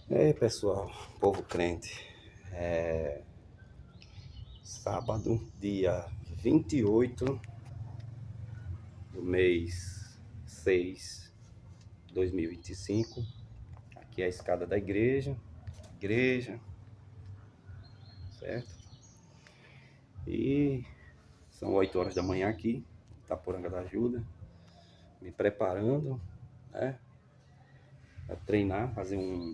Ei, pessoal, povo crente. Sábado, dia 28 do mês 6 de 2025. Aqui é a escada da igreja, certo? E são 8 horas da manhã aqui, Itaporanga da Ajuda, me preparando, né, para treinar, fazer um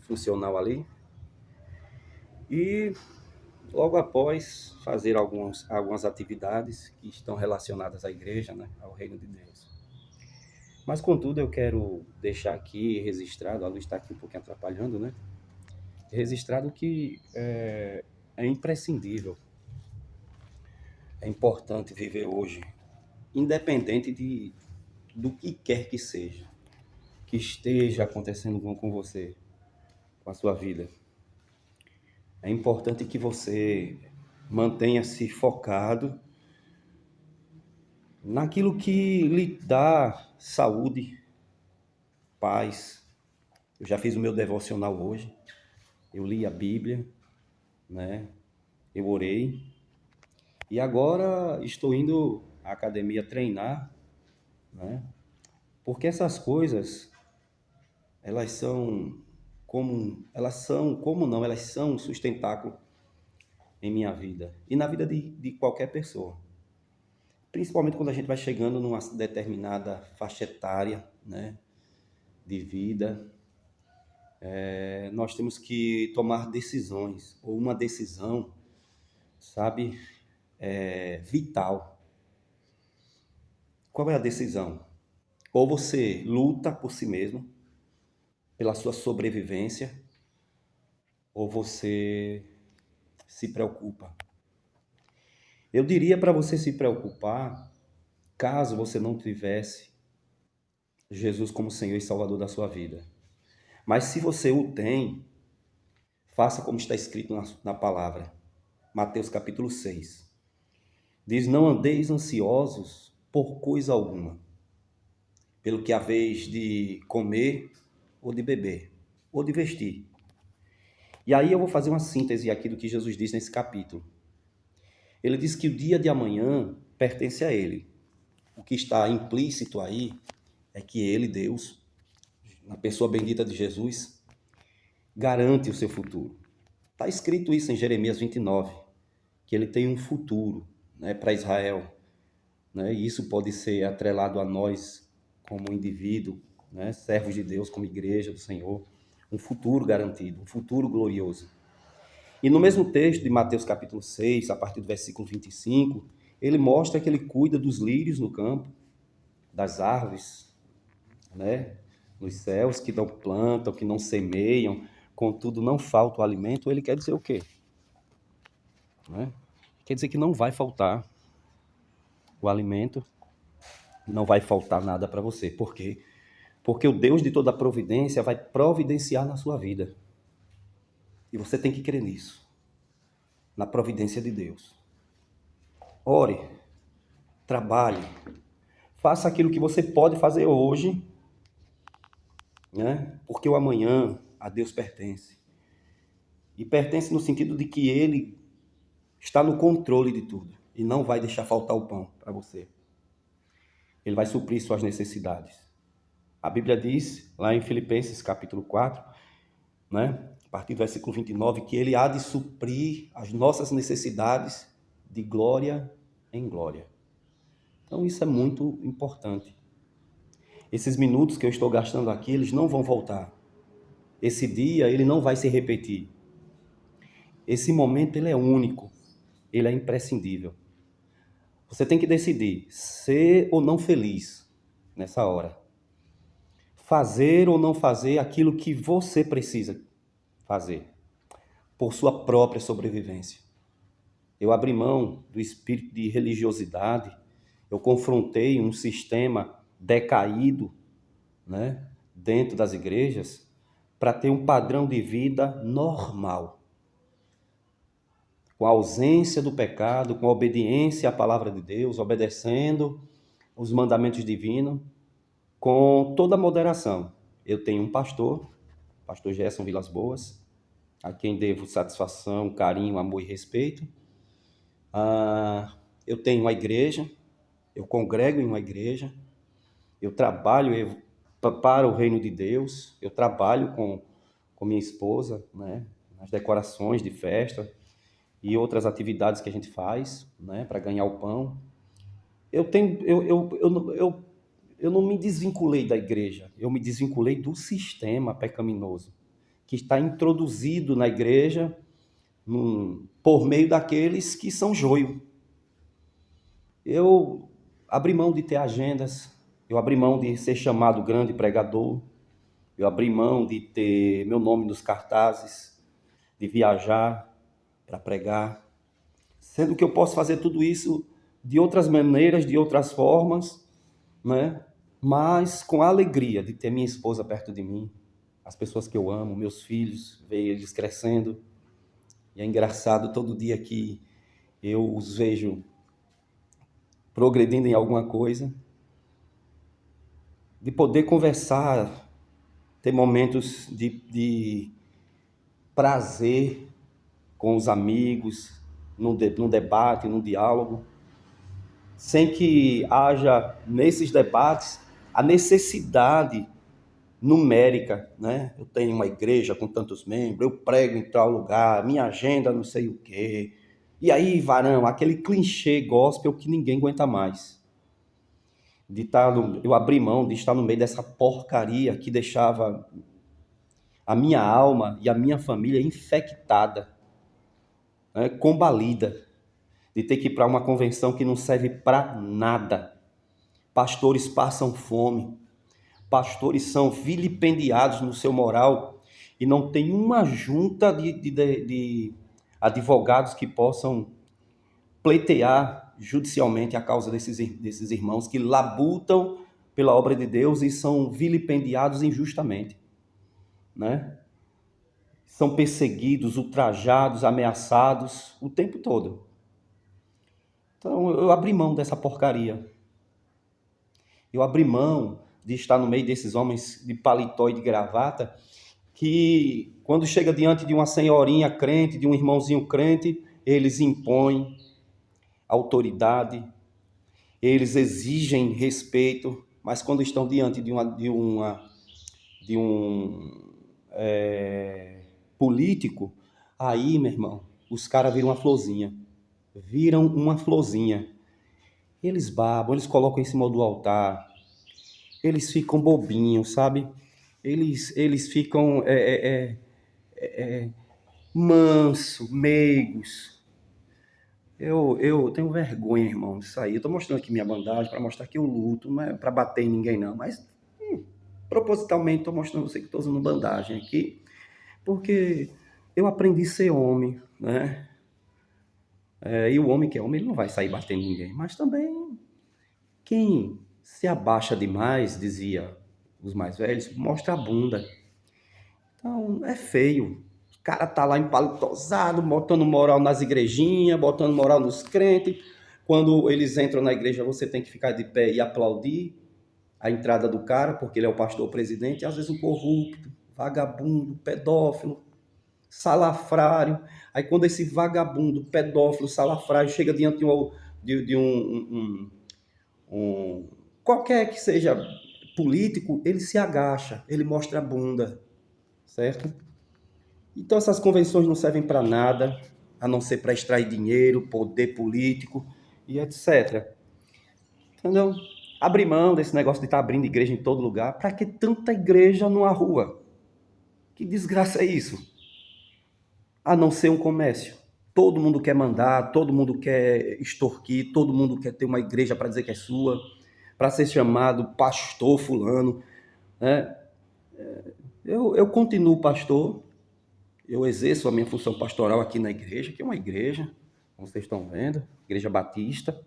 funcional ali. E logo após fazer algumas atividades que estão relacionadas à igreja, né, ao reino de Deus. Mas, contudo, eu quero deixar aqui registrado, a luz está aqui um pouquinho atrapalhando, né? Registrado que é imprescindível, é importante viver hoje, independente do que quer que esteja acontecendo com você, com a sua vida. É importante que você mantenha-se focado naquilo que lhe dá saúde, paz. Eu já fiz o meu devocional hoje, eu li a Bíblia, né? Eu orei e agora estou indo à academia treinar, né? Porque essas coisas, elas são um sustentáculo em minha vida e na vida de qualquer pessoa. Principalmente quando a gente vai chegando numa determinada faixa etária, né, de vida, nós temos que tomar decisões, ou uma decisão, sabe, vital. Qual é a decisão? Ou você luta por si mesmo, pela sua sobrevivência, ou você se preocupa. Eu diria para você se preocupar caso você não tivesse Jesus como Senhor e Salvador da sua vida. Mas se você o tem, faça como está escrito na palavra. Mateus capítulo 6. Diz: não andeis ansiosos por coisa alguma, pelo que haveis de comer ou de beber, ou de vestir. E aí eu vou fazer uma síntese aqui do que Jesus diz nesse capítulo. Ele diz que o dia de amanhã pertence a ele. O que está implícito aí é que ele, Deus, na pessoa bendita de Jesus, garante o seu futuro. Está escrito isso em Jeremias 29, que ele tem um futuro, né, para Israel. Né? E isso pode ser atrelado a nós como indivíduo, né, servos de Deus, como igreja do Senhor. Um futuro garantido, um futuro glorioso. E no mesmo texto de Mateus capítulo 6, a partir do versículo 25, ele mostra que ele cuida dos lírios no campo, das árvores, né, nos céus, que não plantam, que não semeiam, contudo não falta o alimento. Ele quer dizer o quê? Né? Quer dizer que não vai faltar o alimento, não vai faltar nada para você. Por quê? Porque o Deus de toda providência vai providenciar na sua vida. E você tem que crer nisso, na providência de Deus. Ore, trabalhe, faça aquilo que você pode fazer hoje, né? Porque o amanhã a Deus pertence. E pertence no sentido de que Ele está no controle de tudo e não vai deixar faltar o pão para você. Ele vai suprir suas necessidades. A Bíblia diz, lá em Filipenses capítulo 4, né, a partir do versículo 29, que Ele há de suprir as nossas necessidades de glória em glória. Então isso é muito importante. Esses minutos que eu estou gastando aqui, eles não vão voltar. Esse dia, ele não vai se repetir. Esse momento, ele é único. Ele é imprescindível. Você tem que decidir ser ou não feliz nessa hora. Fazer ou não fazer aquilo que você precisa fazer por sua própria sobrevivência. Eu abri mão do espírito de religiosidade, eu confrontei um sistema decaído, né, dentro das igrejas, para ter um padrão de vida normal, com a ausência do pecado, com a obediência à palavra de Deus, obedecendo os mandamentos divinos, com toda a moderação. Eu tenho um pastor Gerson Vilas Boas, a quem devo satisfação, carinho, amor e respeito. Eu tenho uma igreja, eu congrego em uma igreja, eu trabalho para o reino de Deus, eu trabalho com minha esposa, né, nas decorações de festa e outras atividades que a gente faz, né, para ganhar o pão. Eu tenho, eu não me desvinculei da igreja, eu me desvinculei do sistema pecaminoso que está introduzido na igreja por meio daqueles que são joio. Eu abri mão de ter agendas, eu abri mão de ser chamado grande pregador, eu abri mão de ter meu nome nos cartazes, de viajar para pregar, sendo que eu posso fazer tudo isso de outras maneiras, de outras formas, né? Mas com a alegria de ter minha esposa perto de mim, as pessoas que eu amo, meus filhos, ver eles crescendo. E é engraçado todo dia que eu os vejo progredindo em alguma coisa, de poder conversar, ter momentos de prazer com os amigos, num debate, num diálogo, sem que haja nesses debates a necessidade numérica, né? Eu tenho uma igreja com tantos membros, eu prego em tal lugar, minha agenda não sei o quê. E aí, varão, aquele clichê gospel que ninguém aguenta mais. Eu abri mão de estar no meio dessa porcaria que deixava a minha alma e a minha família infectada, né, combalida, de ter que ir para uma convenção que não serve para nada. Pastores passam fome, pastores são vilipendiados no seu moral e não tem uma junta de advogados que possam pleitear judicialmente a causa desses irmãos que labutam pela obra de Deus e são vilipendiados injustamente, né? São perseguidos, ultrajados, ameaçados o tempo todo. Então eu abri mão dessa porcaria. Eu abri mão de estar no meio desses homens de paletó e de gravata que, quando chega diante de uma senhorinha crente, de um irmãozinho crente, eles impõem autoridade, eles exigem respeito, mas quando estão diante de um político, aí, meu irmão, os caras viram uma florzinha. Viram uma florzinha. Eles babam, eles colocam em cima do altar, eles ficam bobinhos, sabe? Eles ficam manso, meigos. Eu tenho vergonha, irmão, disso aí. Eu tô mostrando aqui minha bandagem para mostrar que eu luto, não é para bater em ninguém, não. Mas, propositalmente, tô mostrando você que tô usando bandagem aqui, porque eu aprendi a ser homem, né? E o homem que é homem, ele não vai sair batendo em ninguém. Mas também, quem se abaixa demais, dizia os mais velhos, mostra a bunda. Então, é feio. O cara tá lá empalitosado, botando moral nas igrejinhas, botando moral nos crentes. Quando eles entram na igreja, você tem que ficar de pé e aplaudir a entrada do cara, porque ele é o pastor presidente. E às vezes o corrupto, vagabundo, pedófilo, salafrário. Aí quando esse vagabundo, pedófilo, salafrário chega diante de um qualquer que seja político, ele se agacha, ele mostra a bunda, certo? Então essas convenções não servem para nada, a não ser para extrair dinheiro, poder político e etc. Entendeu? Abrir mão desse negócio de estar abrindo igreja em todo lugar. Para que tanta igreja numa rua? Que desgraça é isso? A não ser um comércio. Todo mundo quer mandar, todo mundo quer extorquir, todo mundo quer ter uma igreja para dizer que é sua, para ser chamado pastor fulano, né? Eu continuo pastor, eu exerço a minha função pastoral aqui na igreja, que é uma igreja, como vocês estão vendo, igreja batista,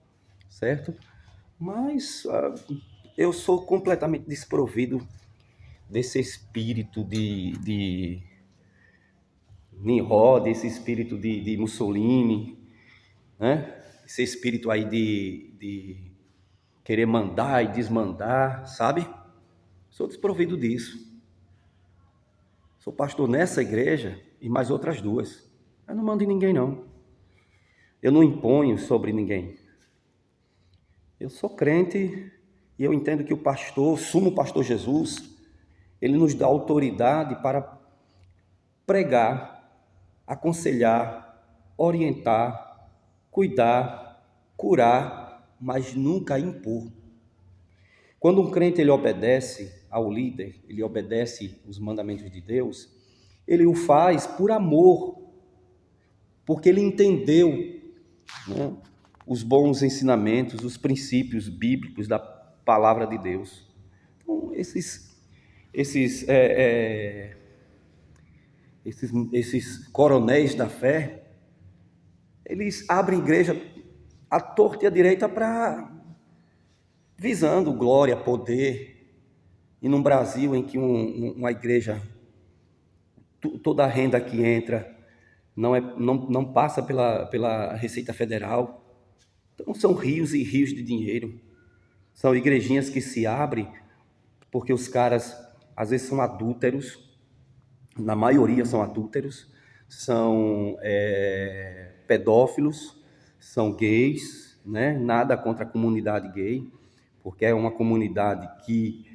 certo? Mas eu sou completamente desprovido desse espírito de Nimrod, esse espírito de Mussolini, né? Esse espírito aí de querer mandar e desmandar, sabe? Sou desprovido disso. Sou pastor nessa igreja e mais outras duas. Eu não mando em ninguém, não. Eu não imponho sobre ninguém. Eu sou crente e eu entendo que o pastor, sumo pastor Jesus, ele nos dá autoridade para pregar, aconselhar, orientar, cuidar, curar, mas nunca impor. Quando um crente ele obedece ao líder, ele obedece os mandamentos de Deus, ele o faz por amor, porque ele entendeu, né, os bons ensinamentos, os princípios bíblicos da palavra de Deus. Então, esses coronéis da fé, eles abrem igreja à torta e à direita para visando glória, poder. E num Brasil em que uma igreja, toda a renda que entra não passa pela Receita Federal. Então são rios e rios de dinheiro. São igrejinhas que se abrem porque os caras às vezes são adúlteros, na maioria são adúlteros, são pedófilos, são gays, né? Nada contra a comunidade gay, porque é uma comunidade que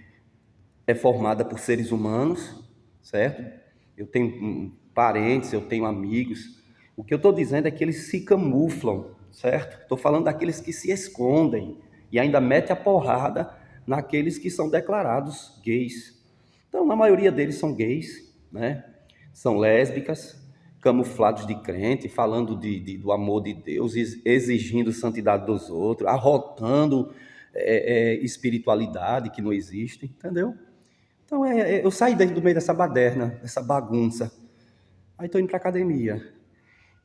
é formada por seres humanos, certo? Eu tenho parentes, eu tenho amigos. O que eu estou dizendo é que eles se camuflam, certo? Estou falando daqueles que se escondem e ainda metem a porrada naqueles que são declarados gays. Então, na maioria deles são gays, né? São lésbicas, camuflados de crente, falando do amor de Deus, exigindo santidade dos outros, arrotando espiritualidade que não existe, entendeu? Então, eu saí do meio dessa baderna, dessa bagunça. Aí estou indo para a academia.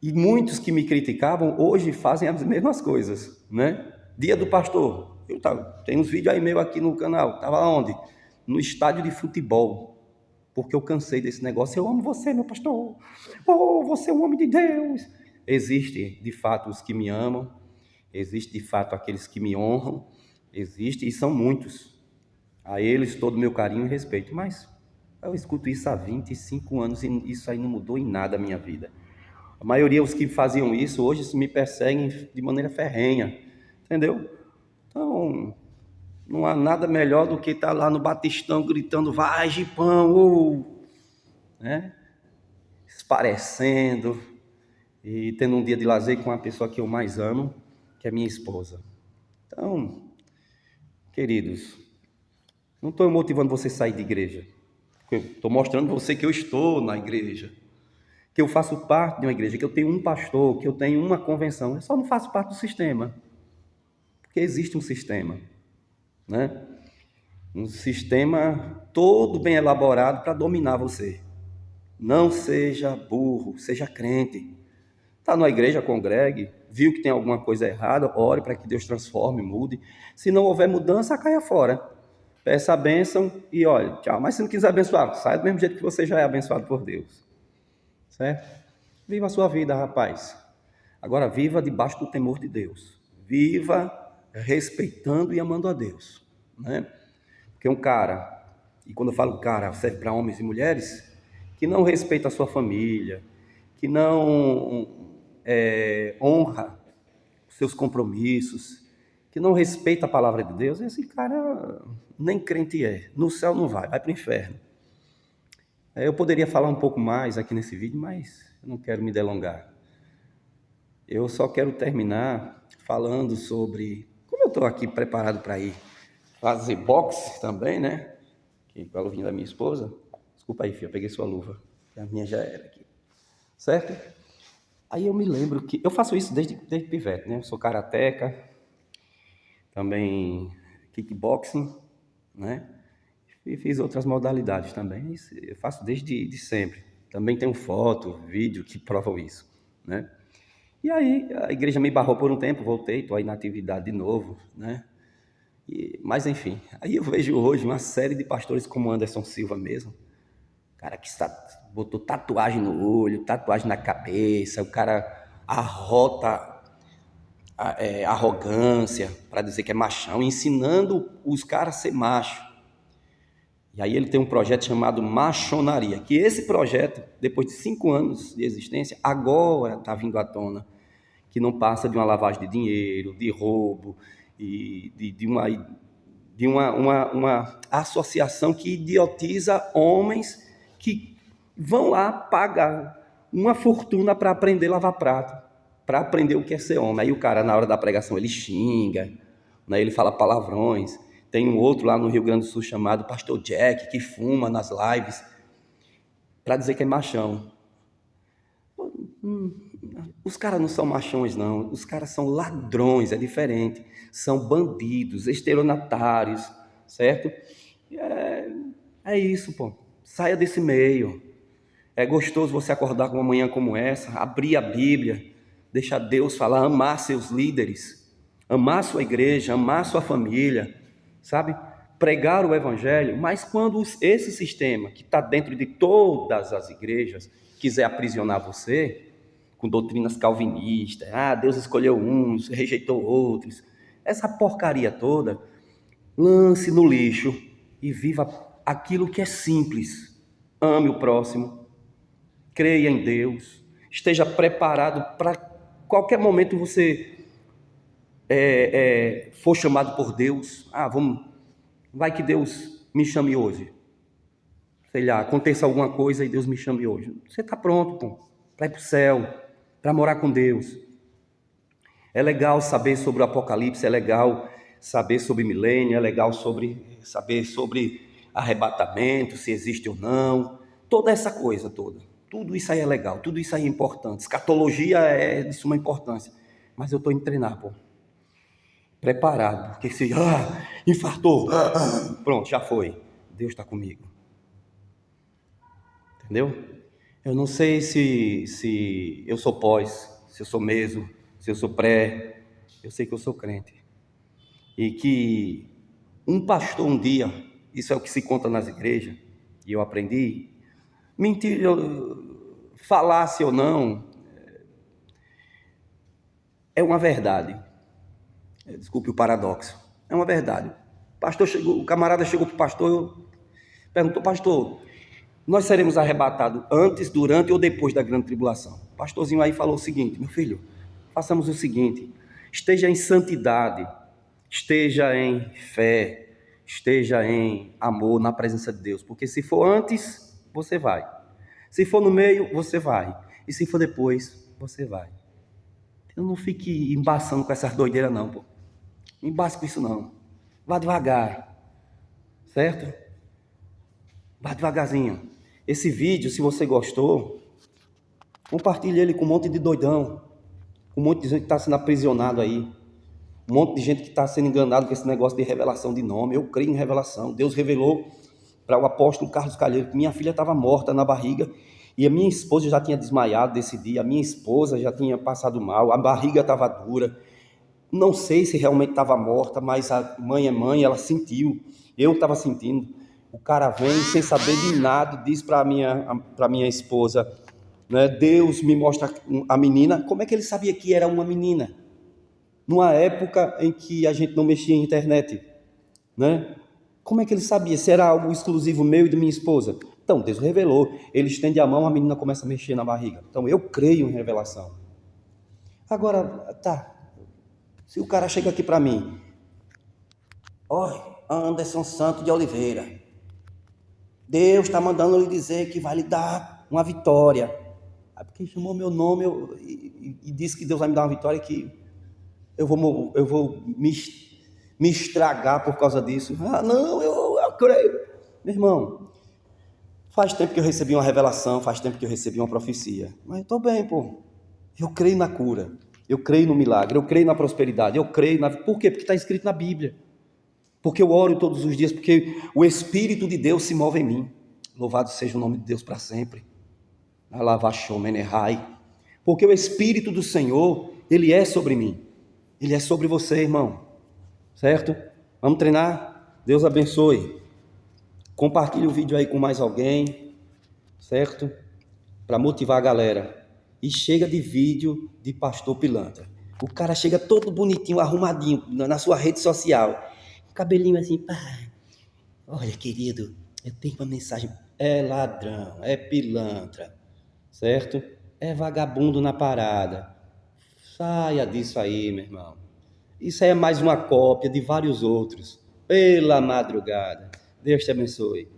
E muitos que me criticavam, hoje fazem as mesmas coisas, né? Dia do pastor. Tem uns vídeos aí meu aqui no canal. Estava onde? No estádio de futebol. Porque eu cansei desse negócio. Eu amo você, meu pastor. Oh, você é um homem de Deus. Existem, de fato, os que me amam. Existem, de fato, aqueles que me honram. Existem, e são muitos. A eles todo o meu carinho e respeito, mas eu escuto isso há 25 anos e isso aí não mudou em nada a minha vida. A maioria dos que faziam isso hoje me perseguem de maneira ferrenha, entendeu? Então, não há nada melhor do que estar lá no Batistão gritando, vai Gipão, né? Esparecendo e tendo um dia de lazer com a pessoa que eu mais amo, que é minha esposa. Então, queridos, não estou motivando você a sair de igreja. Estou mostrando você que eu estou na igreja, que eu faço parte de uma igreja, que eu tenho um pastor, que eu tenho uma convenção. Eu só não faço parte do sistema, porque existe um sistema, né? Um sistema todo bem elaborado para dominar você. Não seja burro, seja crente. Está na igreja, congregue, viu que tem alguma coisa errada, ore para que Deus transforme, mude. Se não houver mudança, caia fora. Peça a bênção e olha, tchau. Mas se não quiser abençoar, saia do mesmo jeito que você já é abençoado por Deus. Certo? Viva a sua vida, rapaz. Agora viva debaixo do temor de Deus. Viva respeitando e amando a Deus, né? Porque um cara, e quando eu falo cara, serve para homens e mulheres, que não respeita a sua família, que não honra os seus compromissos, que não respeita a palavra de Deus, esse cara nem crente é. No céu não vai para o inferno. Eu poderia falar um pouco mais aqui nesse vídeo, mas eu não quero me delongar. Eu só quero terminar falando sobre como eu estou aqui preparado para ir fazer boxe também, né? Que com a luvinha da minha esposa. Desculpa aí, filho, eu peguei sua luva, que a minha já era aqui. Certo? Aí eu me lembro que eu faço isso desde pivete, né? Eu sou karateca, também kickboxing, né? E fiz outras modalidades também. Eu faço desde sempre. Também tenho foto, vídeo que provam isso, né? E aí a igreja me barrou por um tempo, voltei, estou aí na atividade de novo, né? Mas enfim, aí eu vejo hoje uma série de pastores como Anderson Silva mesmo, cara que botou tatuagem no olho, tatuagem na cabeça, o cara arrota arrogância para dizer que é machão, ensinando os caras a ser macho. E aí ele tem um projeto chamado Machonaria, que esse projeto, depois de 5 anos de existência, agora está vindo à tona, que não passa de uma lavagem de dinheiro, de roubo, e uma associação que idiotiza homens que vão lá pagar uma fortuna para aprender a lavar prato, para aprender o que é ser homem. Aí o cara, na hora da pregação, ele xinga, né, ele fala palavrões. Tem um outro lá no Rio Grande do Sul chamado Pastor Jack, que fuma nas lives, para dizer que é machão. Os caras não são machões, não. Os caras são ladrões, é diferente. São bandidos, estelionatários, certo? É isso, pô. Saia desse meio. É gostoso você acordar com uma manhã como essa, abrir a Bíblia, deixar Deus falar, amar seus líderes, amar sua igreja, amar sua família, sabe? Pregar o evangelho. Mas quando esse sistema, que está dentro de todas as igrejas, quiser aprisionar você, com doutrinas calvinistas, Deus escolheu uns, rejeitou outros, essa porcaria toda, lance no lixo e viva aquilo que é simples. Ame o próximo, creia em Deus, esteja preparado para qualquer momento você for chamado por Deus. Vai que Deus me chame hoje. Sei lá, aconteça alguma coisa e Deus me chame hoje. Você está pronto, para ir para o céu, para morar com Deus. É legal saber sobre o Apocalipse, é legal saber sobre milênio, é legal saber sobre arrebatamento, se existe ou não, toda essa coisa toda. Tudo isso aí é legal, tudo isso aí é importante. Escatologia é de suma importância. Mas eu estou indo treinar, preparado, porque se infartou, pronto, já foi. Deus está comigo. Entendeu? Eu não sei se eu sou pós, se eu sou meso, se eu sou pré, eu sei que eu sou crente. E que um pastor um dia, isso é o que se conta nas igrejas, e eu aprendi, mentira, falasse ou não, é uma verdade. Desculpe o paradoxo, é uma verdade. O camarada chegou para o pastor, perguntou, pastor, nós seremos arrebatados antes, durante ou depois da grande tribulação? O pastorzinho aí falou o seguinte, meu filho, façamos o seguinte, esteja em santidade, esteja em fé, esteja em amor na presença de Deus, porque se for antes, você vai. Se for no meio, você vai. E se for depois, você vai. Então não fique embaçando com essas doideiras não, Não embace com isso não. Vá devagar, certo? Vá devagarzinho. Esse vídeo, se você gostou, compartilhe ele com um monte de doidão, com um monte de gente que está sendo aprisionado aí, um monte de gente que está sendo enganado com esse negócio de revelação de nome. Eu creio em revelação. Deus revelou para o apóstolo Carlos Calheiro que minha filha estava morta na barriga e a minha esposa já tinha desmaiado desse dia, a minha esposa já tinha passado mal, a barriga estava dura. Não sei se realmente estava morta, mas a mãe é mãe, ela sentiu, eu estava sentindo. O cara vem sem saber de nada, diz para minha esposa, né, Deus me mostra a menina. Como é que ele sabia que era uma menina? Numa época em que a gente não mexia em internet, né? Como é que ele sabia se era algo exclusivo meu e de minha esposa? Então, Deus revelou, ele estende a mão, a menina começa a mexer na barriga. Então, eu creio em revelação. Agora, se o cara chega aqui para mim, Anderson Santos de Oliveira, Deus está mandando lhe dizer que vai lhe dar uma vitória. Aí porque chamou meu nome e disse que Deus vai me dar uma vitória, que eu vou me estragar por causa disso. Não, eu creio. Meu irmão, faz tempo que eu recebi uma revelação, faz tempo que eu recebi uma profecia. Mas eu estou bem, Eu creio na cura, eu creio no milagre, eu creio na prosperidade, eu creio na... Por quê? Porque está escrito na Bíblia. Porque eu oro todos os dias, porque o Espírito de Deus se move em mim. Louvado seja o nome de Deus para sempre. Porque o Espírito do Senhor, Ele é sobre mim. Ele é sobre você, irmão. Certo? Vamos treinar? Deus abençoe. Compartilhe o vídeo aí com mais alguém. Certo? Para motivar a galera. E chega de vídeo de pastor pilantra. O cara chega todo bonitinho, arrumadinho, na sua rede social. Cabelinho assim, olha, querido, Tem uma mensagem. É ladrão, é pilantra, certo? É vagabundo na parada. Saia disso aí, meu irmão. Isso aí é mais uma cópia de vários outros. Pela madrugada. Deus te abençoe.